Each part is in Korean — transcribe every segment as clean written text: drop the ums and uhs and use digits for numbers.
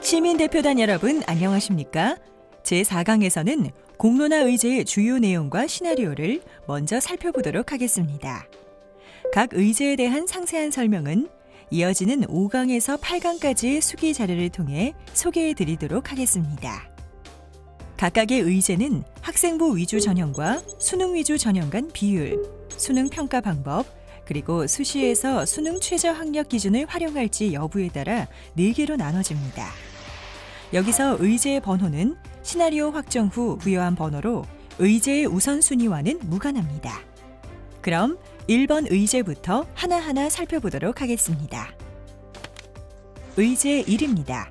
시민대표단 여러분 안녕하십니까? 제4강에서는 공론화 의제의 주요 내용과 시나리오를 먼저 살펴보도록 하겠습니다. 각 의제에 대한 상세한 설명은 이어지는 5강에서 8강까지의 수기 자료를 통해 소개해 드리도록 하겠습니다. 각각의 의제는 학생부 위주 전형과 수능 위주 전형 간 비율, 수능 평가 방법, 그리고 수시에서 수능 최저 학력 기준을 활용할지 여부에 따라 4개로 나눠집니다. 여기서 의제의 번호는 시나리오 확정 후 부여한 번호로 의제의 우선순위와는 무관합니다. 그럼 1번 의제부터 하나하나 살펴보도록 하겠습니다. 의제 1입니다.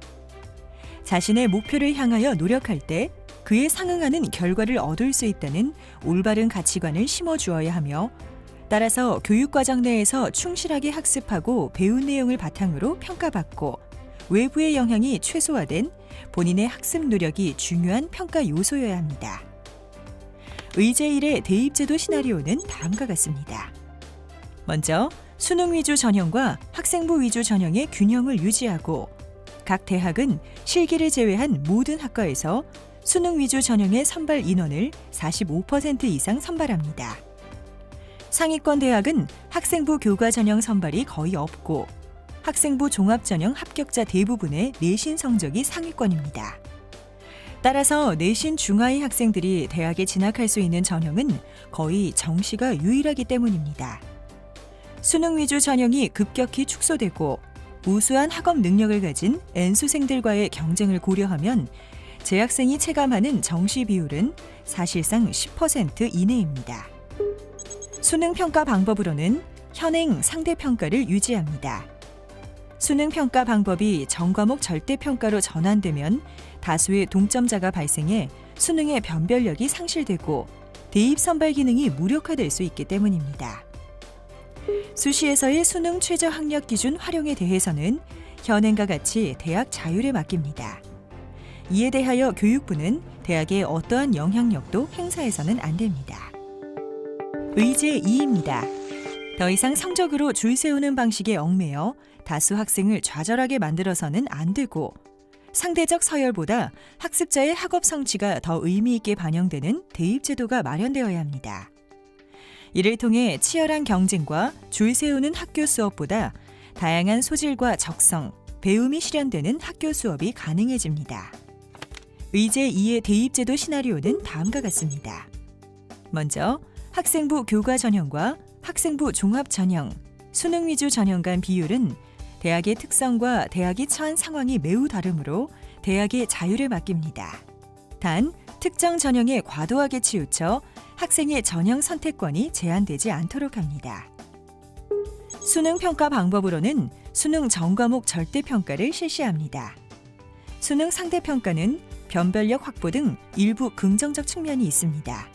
자신의 목표를 향하여 노력할 때 그에 상응하는 결과를 얻을 수 있다는 올바른 가치관을 심어주어야 하며, 따라서 교육과정 내에서 충실하게 학습하고 배운 내용을 바탕으로 평가받고 외부의 영향이 최소화된 본인의 학습 노력이 중요한 평가 요소여야 합니다. 의제 1의 대입제도 시나리오는 다음과 같습니다. 먼저 수능 위주 전형과 학생부 위주 전형의 균형을 유지하고, 각 대학은 실기를 제외한 모든 학과에서 수능 위주 전형의 선발 인원을 45% 이상 선발합니다. 상위권 대학은 학생부 교과 전형 선발이 거의 없고, 학생부 종합 전형 합격자 대부분의 내신 성적이 상위권입니다. 따라서 내신 중하위 학생들이 대학에 진학할 수 있는 전형은 거의 정시가 유일하기 때문입니다. 수능 위주 전형이 급격히 축소되고 우수한 학업 능력을 가진 N수생들과의 경쟁을 고려하면 재학생이 체감하는 정시 비율은 사실상 10% 이내입니다. 수능 평가 방법으로는 현행 상대 평가를 유지합니다. 수능 평가 방법이 전과목 절대 평가로 전환되면 다수의 동점자가 발생해 수능의 변별력이 상실되고 대입 선발 기능이 무력화될 수 있기 때문입니다. 수시에서의 수능 최저 학력 기준 활용에 대해서는 현행과 같이 대학 자율에 맡깁니다. 이에 대하여 교육부는 대학에 어떠한 영향력도 행사해서는 안 됩니다. 의제 2입니다. 더 이상 성적으로 줄 세우는 방식에 얽매여 다수 학생을 좌절하게 만들어서는 안 되고, 상대적 서열보다 학습자의 학업 성취가 더 의미 있게 반영되는 대입 제도가 마련되어야 합니다. 이를 통해 치열한 경쟁과 줄 세우는 학교 수업보다 다양한 소질과 적성, 배움이 실현되는 학교 수업이 가능해집니다. 의제 2의 대입 제도 시나리오는 다음과 같습니다. 먼저 학생부 교과 전형과 학생부 종합 전형, 수능 위주 전형 간 비율은 대학의 특성과 대학이 처한 상황이 매우 다르므로 대학의 자율에 맡깁니다. 단, 특정 전형에 과도하게 치우쳐 학생의 전형 선택권이 제한되지 않도록 합니다. 수능 평가 방법으로는 수능 전과목 절대 평가를 실시합니다. 수능 상대 평가는 변별력 확보 등 일부 긍정적 측면이 있습니다.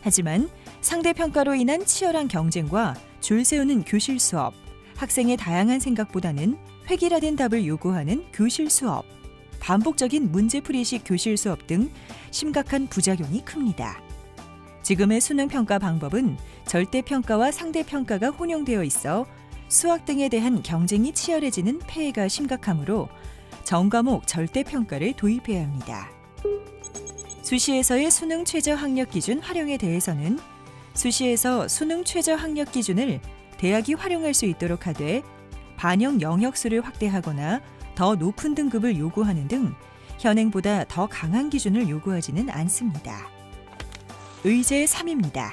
하지만 상대 평가로 인한 치열한 경쟁과 줄 세우는 교실 수업, 학생의 다양한 생각보다는 획일화된 답을 요구하는 교실 수업, 반복적인 문제풀이식 교실 수업 등 심각한 부작용이 큽니다. 지금의 수능 평가 방법은 절대 평가와 상대 평가가 혼용되어 있어 수학 등에 대한 경쟁이 치열해지는 폐해가 심각하므로 전과목 절대 평가를 도입해야 합니다. 수시에서의 수능 최저 학력 기준 활용에 대해서는 수시에서 수능 최저 학력 기준을 대학이 활용할 수 있도록 하되 반영 영역수를 확대하거나 더 높은 등급을 요구하는 등 현행보다 더 강한 기준을 요구하지는 않습니다. 의제 3입니다.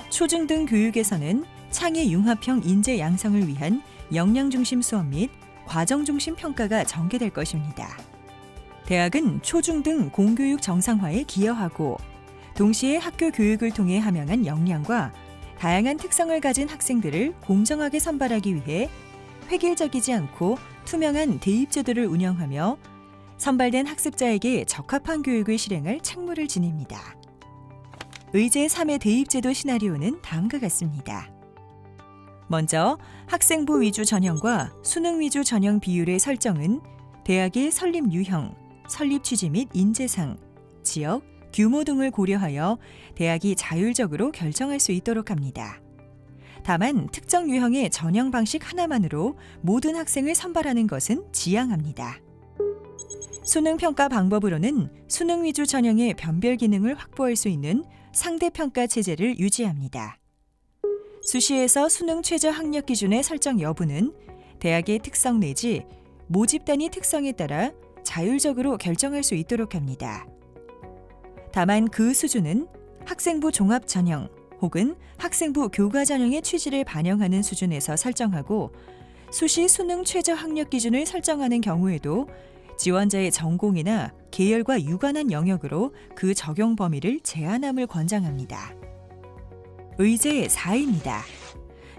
초중등 교육에서는 창의 융합형 인재 양성을 위한 역량 중심 수업 및 과정 중심 평가가 전개될 것입니다. 대학은 초중등 공교육 정상화에 기여하고 동시에 학교 교육을 통해 함양한 역량과 다양한 특성을 가진 학생들을 공정하게 선발하기 위해 획일적이지 않고 투명한 대입 제도를 운영하며 선발된 학습자에게 적합한 교육을 실행할 책무를 지닙니다. 의제 3의 대입 제도 시나리오는 다음과 같습니다. 먼저 학생부 위주 전형과 수능 위주 전형 비율의 설정은 대학의 설립 유형, 설립 취지 및 인재상, 지역, 규모 등을 고려하여 대학이 자율적으로 결정할 수 있도록 합니다. 다만 특정 유형의 전형 방식 하나만으로 모든 학생을 선발하는 것은 지양합니다. 수능 평가 방법으로는 수능 위주 전형의 변별 기능을 확보할 수 있는 상대 평가 체제를 유지합니다. 수시에서 수능 최저 학력 기준의 설정 여부는 대학의 특성 내지 모집 단위 특성에 따라 자율적으로 결정할 수 있도록 합니다. 다만 그 수준은 학생부 종합 전형 혹은 학생부 교과 전형의 취지를 반영하는 수준에서 설정하고 수시 수능 최저 학력 기준을 설정하는 경우에도 지원자의 전공이나 계열과 유관한 영역으로 그 적용 범위를 제한함을 권장합니다. 의제 4입니다.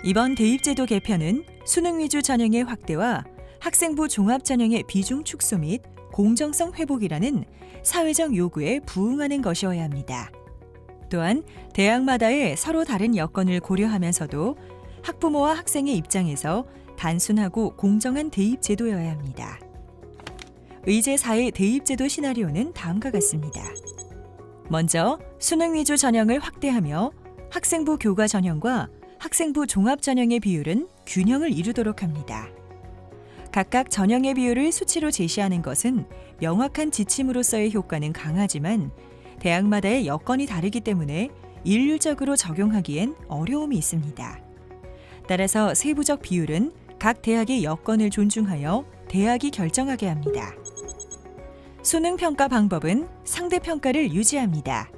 이번 대입제도 개편은 수능 위주 전형의 확대와 학생부 종합 전형의 비중 축소 및 공정성 회복이라는 사회적 요구에 부응하는 것이어야 합니다. 또한 대학마다의 서로 다른 여건을 고려하면서도 학부모와 학생의 입장에서 단순하고 공정한 대입제도여야 합니다. 의제 4의 대입제도 시나리오는 다음과 같습니다. 먼저 수능 위주 전형을 확대하며 학생부 교과 전형과 학생부 종합 전형의 비율은 균형을 이루도록 합니다. 각각 전형의 비율을 수치로 제시하는 것은 명확한 지침으로서의 효과는 강하지만 대학마다의 여건이 다르기 때문에 일률적으로 적용하기엔 어려움이 있습니다. 따라서 세부적 비율은 각 대학의 여건을 존중하여 대학이 결정하게 합니다. 수능 평가 방법은 상대 평가를 유지합니다.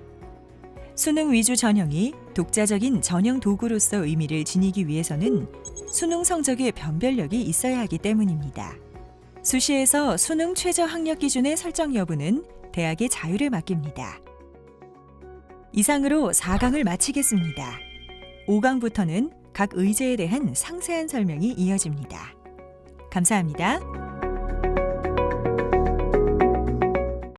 수능 위주 전형이 독자적인 전형 도구로서 의미를 지니기 위해서는 수능 성적의 변별력이 있어야 하기 때문입니다. 수시에서 수능 최저 학력 기준의 설정 여부는 대학의 자율에 맡깁니다. 이상으로 4강을 마치겠습니다. 5강부터는 각 의제에 대한 상세한 설명이 이어집니다. 감사합니다.